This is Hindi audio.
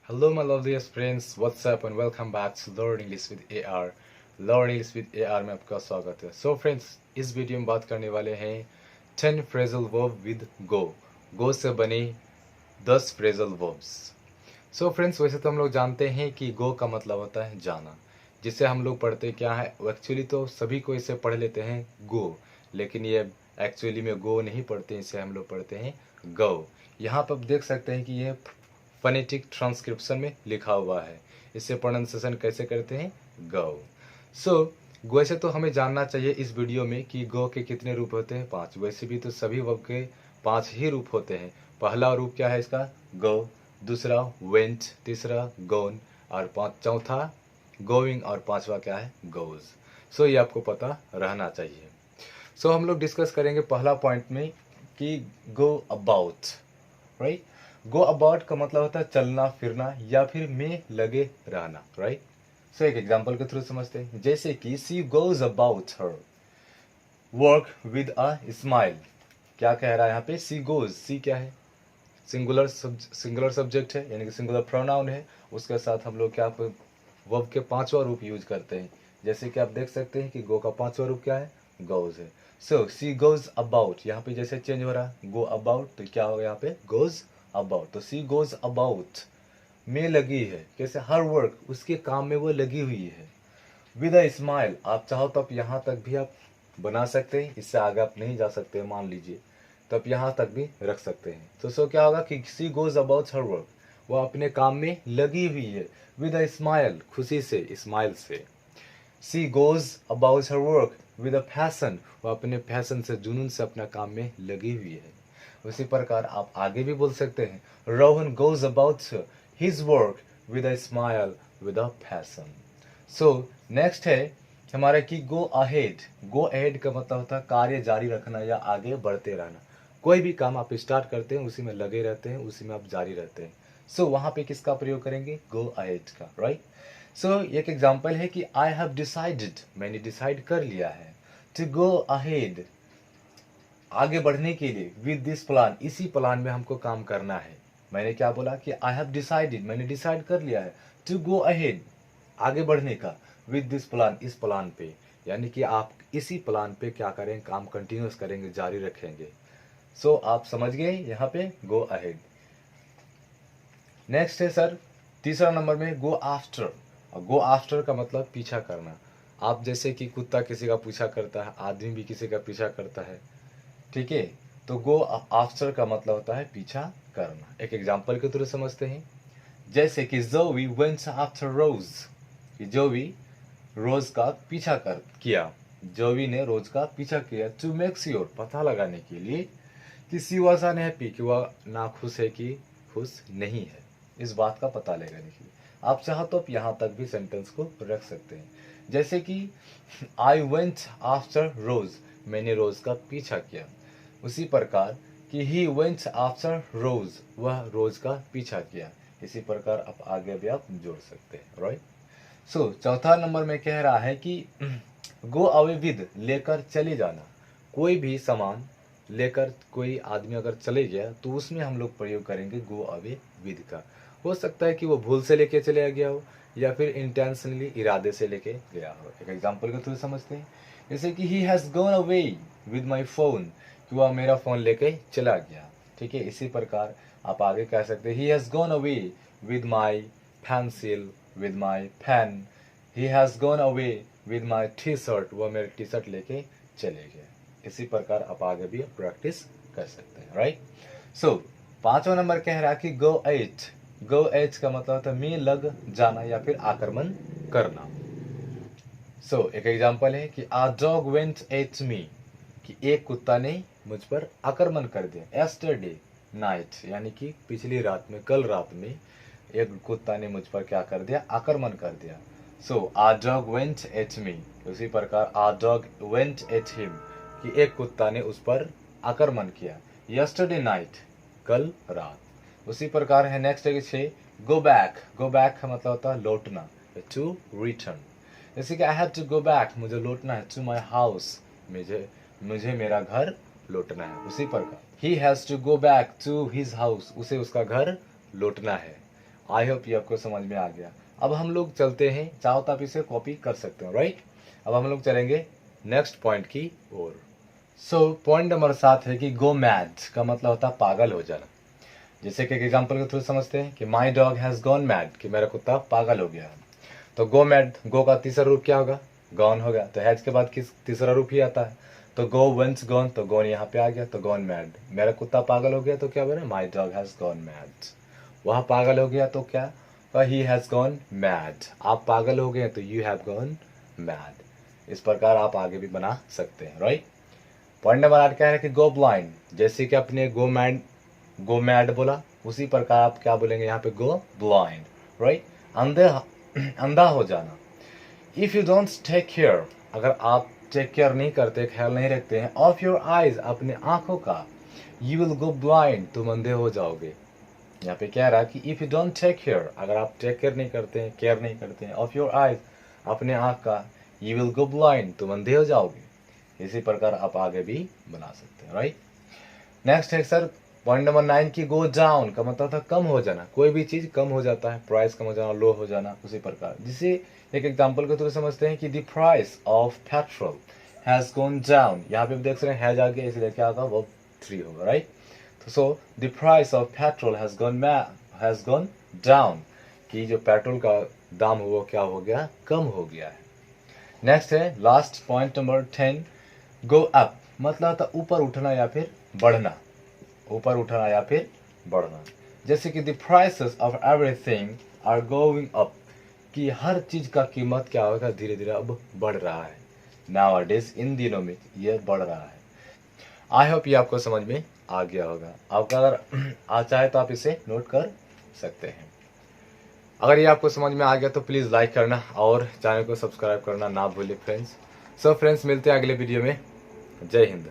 Hello, my loveliest friends. What's up and welcome back to Learn English with AR. Learn English with AR में आपका स्वागत है. So friends, इस वीडियो में बात करने वाले हैं 10 phrasal verb with go. Go से बने 10 phrasal verbs. So friends, वैसे तो हम लोग जानते हैं कि go का मतलब होता है जाना, जिसे हम लोग पढ़ते क्या है. एक्चुअली तो सभी को इसे पढ़ लेते हैं go, लेकिन ये एक्चुअली में go नहीं पढ़ते हैं, इसे हम लोग पढ़ते हैं go. यहाँ पर आप देख सकते हैं कि ये फनेटिक ट्रांसक्रिप्शन में लिखा हुआ है. इसे प्रोनाउंसिएशन कैसे करते हैं? गो. सो वैसे तो हमें जानना चाहिए इस वीडियो में कि गो के कितने रूप होते हैं? 5. वैसे भी तो सभी वर्ब के 5 ही रूप होते हैं. पहला रूप क्या है इसका? गो. दूसरा वेंट. तीसरा गोन. और चौथा गोइंग. और पांचवा क्या है? गोज. सो ये आपको पता रहना चाहिए. सो हम लोग डिस्कस करेंगे पहला पॉइंट में कि go about. Right. Go about का मतलब होता है चलना फिरना या फिर में लगे रहना. राइट. सो एक एग्जांपल के थ्रू समझते हैं. जैसे कि she goes about her work with a smile. क्या कह रहा है यहाँ पे? She goes. सी क्या है? सिंगुलर सब्जेक्ट है, यानी कि सिंगुलर प्रोनाउन है. उसके साथ हम लोग क्या वर्ब के 5वां रूप यूज करते हैं. जैसे कि आप देख सकते हैं कि गो का 5वां रूप क्या है? गोज है. सो सी गोज अबाउट. यहाँ पे जैसे चेंज हो रहा है गो अबाउट, तो क्या होगा यहाँ पे? Goes about. तो सी गोज अबाउट में लगी है. कैसे? हर वर्क, उसके काम में वो लगी हुई है. With a smile. आप चाहो तो आप यहाँ तक भी आप बना सकते हैं, इससे आगे आप नहीं जा सकते मान लीजिए, तो आप यहाँ तक भी रख सकते हैं. तो सो क्या होगा कि she goes about her work, वो अपने काम में लगी हुई है. विद अ स्माइल, खुशी से, स्माइल से. She goes about her work with a passion, वो अपने पैशन से, जुनून से अपना काम में लगी हुई है. उसी प्रकार आप आगे भी बोल सकते हैं Rohan goes about his work with a smile with a passion. So next है हमारा कि गो अहेड. गो अहेड का मतलब होता है कार्य जारी रखना या आगे बढ़ते रहना. कोई भी काम आप स्टार्ट करते हैं उसी में लगे रहते हैं, उसी में आप जारी रहते हैं. सो वहां पे किसका प्रयोग करेंगे? गो अहेड का. राइट. सो एक एग्जांपल है कि आई हैव डिसाइडेड, मैंने डिसाइड कर लिया है, टू गो अहेड, आगे बढ़ने के लिए, विद दिस प्लान, इसी प्लान में हमको काम करना है. मैंने क्या बोला कि आई हैव डिसाइडेड, मैंने डिसाइड कर लिया है, टू गो अहेड, आगे बढ़ने का, विद दिस प्लान, इस प्लान पे. यानी कि आप इसी प्लान पे क्या करें? काम कंटिन्यूस करेंगे, जारी रखेंगे. सो आप समझ गए यहाँ पे गो अहेड. नेक्स्ट है सर तीसरा नंबर में गो आफ्टर. गो आफ्टर का मतलब पीछा करना. आप जैसे कि कुत्ता किसी का पीछा करता है, आदमी भी किसी का पीछा करता है. ठीक है. तो गो आफ्टर का मतलब होता है पीछा करना. एक एग्जांपल के थ्रू समझते हैं. जैसे कि जोवी वेंट आफ्टर रोज, कि जोवी रोज का पीछा कर किया. जोवी ने रोज का पीछा किया. टू मेक श्योर, पता लगाने के लिए कि सी वॉज अनहैप्पी, कि वह नाखुश है कि खुश नहीं है, इस बात का पता लगाने के लिए. आप चाहो तो आप यहाँ तक भी सेंटेंस को रख सकते हैं. जैसे कि आई वेंट आफ्टर रोज, मैंने रोज का पीछा किया. उसी प्रकार कि ही वेंट आफ्टर रोज, वह रोज का पीछा किया. इसी प्रकार आप आगे भी आप जोड़ सकते हैं. राइट. सो चौथा नंबर में कह रहा है कि गो अवे विद, लेकर चले जाना. कोई भी सामान लेकर कोई आदमी अगर चले गया तो उसमें हम लोग प्रयोग करेंगे गो अवे विद का. हो सकता है कि वो भूल से लेके चले गया हो या फिर इंटेंशनली, इरादे से लेके गया हो. एक एग्जांपल के थ्रू समझते हैं. जैसे कि ही has gone away with my phone, कि वह मेरा फोन लेके चला गया. ठीक है. इसी प्रकार आप आगे कह सकते हैं he has gone away with my pencil, with my pen. He has gone away with my T shirt, वह मेरे टी शर्ट लेके चले गए. इसी प्रकार आप आगे भी प्रैक्टिस कर सकते हैं. राइट. सो पांचवा नंबर कह रहा है कि गो एट. गो एट का मतलब होता है में लग जाना या फिर आक्रमण करना. सो एक एग्जांपल है कि आ डॉग वेंट एट मी, कि एक कुत्ता ने मुझ पर आक्रमण कर दिया. एस्टरडे नाइट, यानी कि पिछली रात में, कल रात में एक कुत्ता ने मुझ पर क्या कर दिया? आक्रमण कर दिया. सो आ डॉग वेंट एट मी. उसी प्रकार आ डॉग वेंट एट हिम, कि एक कुत्ता ने उस पर आक्रमण किया. यस्टरडे नाइट, कल रात. उसी प्रकार है नेक्स्ट है गो बैक. गो बैक का मतलब होता है लौटना, टू रिटर्न. जैसे कि I have to go back, मुझे लौटना है, टू माई हाउस, मुझे मेरा घर लौटना है. उसी प्रकार he has to go back to his house, उसे उसका घर लौटना है. आई होप ये आपको समझ में आ गया। अब हम लोग चलते हैं, चाहो तो आप इसे कॉपी कर सकते हो, राइट। अब हम लोग चलेंगे नेक्स्ट पॉइंट की ओर। सो पॉइंट नंबर 7 है कि गो मैड का मतलब होता है पागल हो जाना। जैसे कि एग्जाम्पल के थ्रू समझते हैं कि my dog has gone mad, कि मेरा कुत्ता पागल हो गया। तो गो मैड, गो का तीसरा रूप क्या होगा? गॉन होगा। तो हैज के बाद किस तीसरा रूप ही आता है, तो गो वंस गॉन, तो गॉन यहाँ पे आ गया, तो गॉन मैड। मेरा कुत्ता पागल हो गया तो क्या बना? My dog has gone mad. वह पागल हो गया तो क्या? He has gone mad. आप पागल हो गए तो यू हैव गॉन मैड। इस प्रकार आप आगे भी बना सकते हैं, राइट। पॉइंट नंबर 8 क्या है कि गो ब्लाइंड। जैसे कि अपने गो मैड बोला, उसी प्रकार आप क्या बोलेंगे यहाँ पे? Go blind, right. अंधा हो जाना। If you don't take care, अगर आप टेक केयर नहीं करते, ख्याल नहीं रखते हैं ऑफ योर आइज, अपने आंखों का, यू विल गो ब्लाइंड, तुम अंधे हो जाओगे। यहाँ पे कह रहा है कि if you don't take care, अगर आप टेक केयर नहीं करते हैं, केयर नहीं करते हैं ऑफ योर आइज, अपने आंख का, यू विल गो ब्लाइंड, तुम अंधे हो जाओगे। इसी प्रकार आप आगे भी बना सकते हैं, राइट। नेक्स्ट है सर पॉइंट नंबर 9 की गो डाउन का मतलब था कम हो जाना। कोई भी चीज कम हो जाता है, प्राइस कम हो जाना, लो हो जाना, उसी प्रकार। जिसे एक एग्जांपल के थ्रू समझते हैं कि the price of petrol has gone down. यहाँ पे देख सकते हैं हैज आ गया, इसलिए क्या होगा? वो 3 होगा, राइट। तो so the price of petrol has gone down, कि जो पेट्रोल का दाम हुआ क्या हो गया? कम हो गया है। नेक्स्ट है last point number 10 go up, मतलब था ऊपर उठना या फिर बढ़ना, ऊपर उठना या फिर बढ़ना। जैसे कि the prices of everything are going up, कि हर चीज का कीमत क्या होगा? धीरे धीरे अब बढ़ रहा है। नाउअडेज, इन दिनों में ये बढ़ रहा है। आई होप ये आपको समझ में आ गया होगा। आपका अगर आ चाहे तो आप इसे नोट कर सकते हैं। अगर ये आपको समझ में आ गया तो प्लीज़ लाइक करना और चैनल को सब्सक्राइब करना ना भूलिए फ्रेंड्स। सो फ्रेंड्स, मिलते हैं अगले वीडियो में। जय हिंद।